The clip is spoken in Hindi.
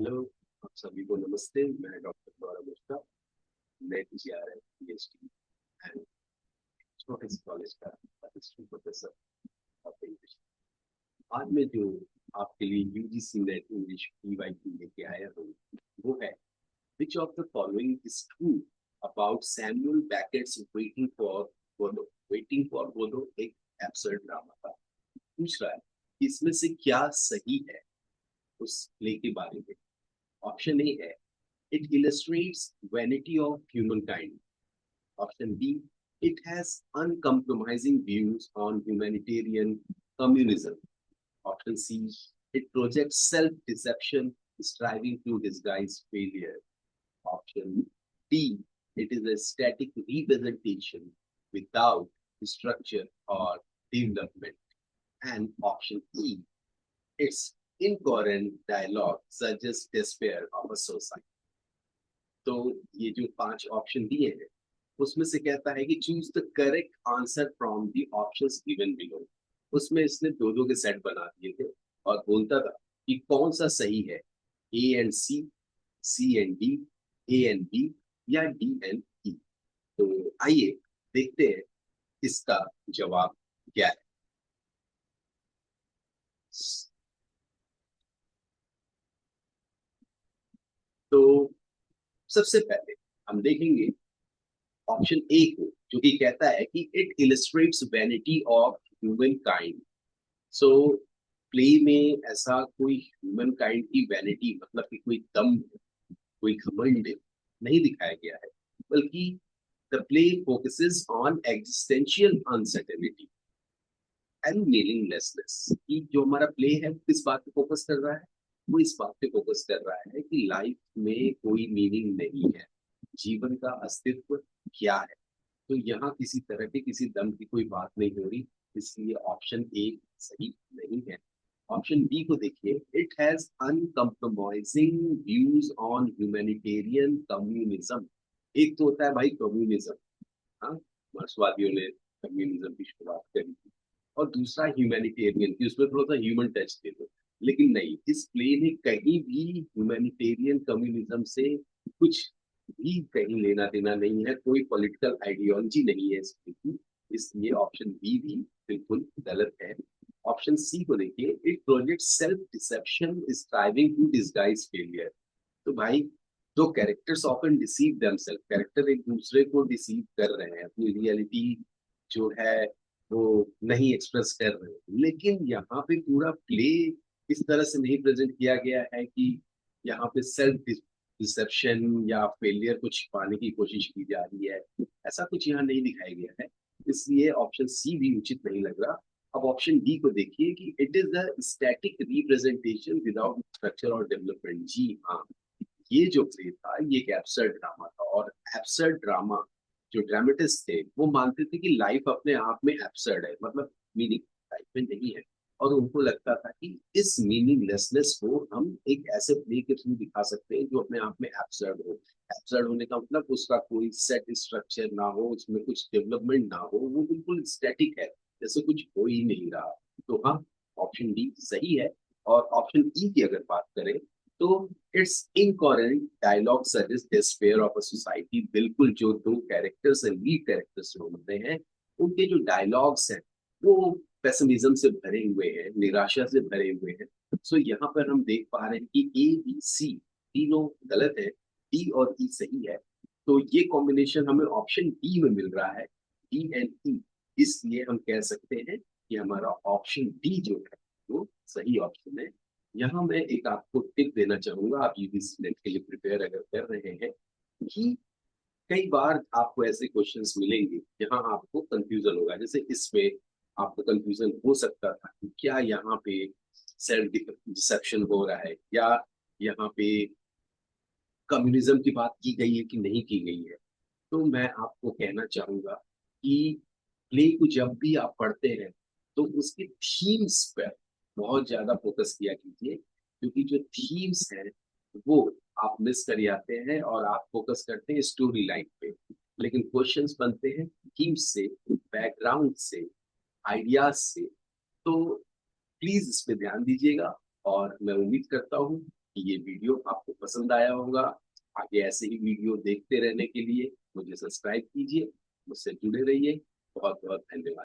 हेलो, आप सभी को नमस्ते। मैं doctor Gaurav Mishra, net GRF PhD and छोटे से कॉलेज का हिस्ट्री प्रोफेसर ऑफ इंग्लिश। आज मैं जो आपके लिए यूजीसी नेट इंग्लिश पीवाईक्यू लेके आया हूँ वो है, which of the following is true about Samuel Beckett's waiting for Godot. Waiting for Godot एक एब्सर्ड ड्रामा था। पूछ रहा है कि इसमें से क्या सही है उस प्ले के बारे में। ऑप्शन ए है, it illustrates vanity of humankind. Option B, it has uncompromising views on humanitarian communism. Option C, it projects self-deception, striving to disguise failure. Option D, it is a static representation without structure or development. And option E, its incoherent dialogue suggests despair of a society. तो ये जो 5 ऑप्शन दिए हैं उसमें से कहता है कि choose the correct answer from the options given below. उसमें इसने दो दो के सेट बना दिए थे और बोलता था कि कौन सा सही है, A and C, C and D, A and B या डी एंड ई। तो आइए देखते हैं इसका जवाब क्या है। तो सबसे पहले हम देखेंगे ऑप्शन ए को, जो कि कहता है कि it illustrates vanity of human kind. So play में ऐसा कोई ह्यूमन काइंड की वैनिटी मतलब कि कोई दम, कोई घमंड नहीं दिखाया गया है, बल्कि the play focuses on existential uncertainty and meaninglessness. कि जो हमारा प्ले है किस बात पे फोकस कर रहा है, वो इस बात पे फोकस कर रहा है कि लाइफ में कोई मीनिंग नहीं है, जीवन का अस्तित्व क्या है। तो यहाँ किसी तरह के किसी दम की कोई बात नहीं हो रही, इसलिए ऑप्शन ए सही नहीं है। ऑप्शन बी को देखिए, it has uncompromising views on humanitarian communism. एक तो होता है भाई कम्युनिज्म, हाँ, मार्क्सवादियों ने कम्युनिज्म की शुरुआत करी थी, और दूसरा ह्यूमैनिटेरियन की, उसमें थोड़ा सा ह्यूमन टच दे दो। लेकिन नहीं, इस प्ले में कहीं भी ह्यूमैनिटेरियन कम्युनिज्म से कुछ भी कहीं लेना देना नहीं है, कोई पॉलिटिकल आइडियोलॉजी नहीं है इस प्ले की। इसलिए ऑप्शन बी भी बिल्कुल गलत है। ऑप्शन सी को देखिए, it project self deception striving to disguise failure. तो भाई, दो characters often deceive themselves, character एक दूसरे को डिसीव कर रहे हैं, अपनी रियलिटी जो है वो नहीं एक्सप्रेस कर रहे हैं। लेकिन यहाँ पे पूरा प्ले इस तरह से नहीं प्रेजेंट किया गया है कि यहाँ पे सेल्फ डिसेप्शन या फेलियर को छिपाने की कोशिश की जा रही है, ऐसा कुछ यहाँ नहीं दिखाया गया है। इसलिए ऑप्शन सी भी उचित नहीं लग रहा। अब ऑप्शन डी को देखिए कि it is a static representation without structure और डेवलपमेंट। जी हाँ, ये जो प्ले था ये एक एब्सर्ड ड्रामा था, और एब्सर्ड ड्रामा जो ड्रामेटिस्ट थे वो मानते थे कि लाइफ अपने आप में एब्सर्ड है, मतलब मीनिंग लाइफ में नहीं है। और उनको लगता था कि इस मीनिंगलेसनेस को हम एक ऐसे प्ले के थ्रू दिखा सकते हैं जो अपने आप में एब्सर्ड हो। एब्सर्ड होने का मतलब उसका कोई सेट स्ट्रक्चर ना हो, उसमें कुछ डेवलपमेंट ना हो, वो बिल्कुल स्टैटिक है, जैसे कुछ हो ही नहीं रहा। तो हाँ, ऑप्शन डी सही है। और ऑप्शन ई की अगर बात करें तो it's incoherent dialogue suggest despair of a society. बिल्कुल, जो दो कैरेक्टर्स हैं, लीड कैरेक्टर्स जो होते हैं, उनके जो डायलॉग्स हैं वो पेसिमिज्म से भरे हुए हैं, निराशा से भरे हुए हैं। सो यहाँ पर हम देख पा रहे हैं कि ए बी सी तीनों गलत है, डी और ई सही है। तो ये कॉम्बिनेशन हमें ऑप्शन डी में मिल रहा है, डी एंड ई। इसलिए हम कह सकते हैं कि हमारा ऑप्शन डी जो है वो सही ऑप्शन है। यहाँ मैं एक आपको टिप देना चाहूंगा, आप यूपीएससी नेट के लिए प्रिपेयर अगर कर रहे हैं, कि कई बार आपको ऐसे क्वेश्चंस मिलेंगे जहां आपको कंफ्यूजन होगा। जैसे इसमें आपको कंफ्यूजन हो सकता था कि क्या यहाँ पे सेल्फ डिसेप्शन हो रहा है, या यहाँ पे कम्युनिज्म की बात की गई है कि नहीं की गई है। तो मैं आपको कहना चाहूंगा कि प्ले को जब भी आप पढ़ते हैं तो उसकी थीम्स पर बहुत ज्यादा फोकस किया कीजिए, क्योंकि जो थीम्स हैं वो आप मिस कर जाते हैं और आप फोकस करते हैं स्टोरी लाइन पे। लेकिन क्वेश्चंस बनते हैं थीम्स से, बैकग्राउंड से, आइडियाज से। तो प्लीज इस पे ध्यान दीजिएगा, और मैं उम्मीद करता हूँ कि ये वीडियो आपको पसंद आया होगा। आगे ऐसे ही वीडियो देखते रहने के लिए मुझे सब्सक्राइब कीजिए, मुझसे जुड़े रहिए। बहुत बहुत धन्यवाद।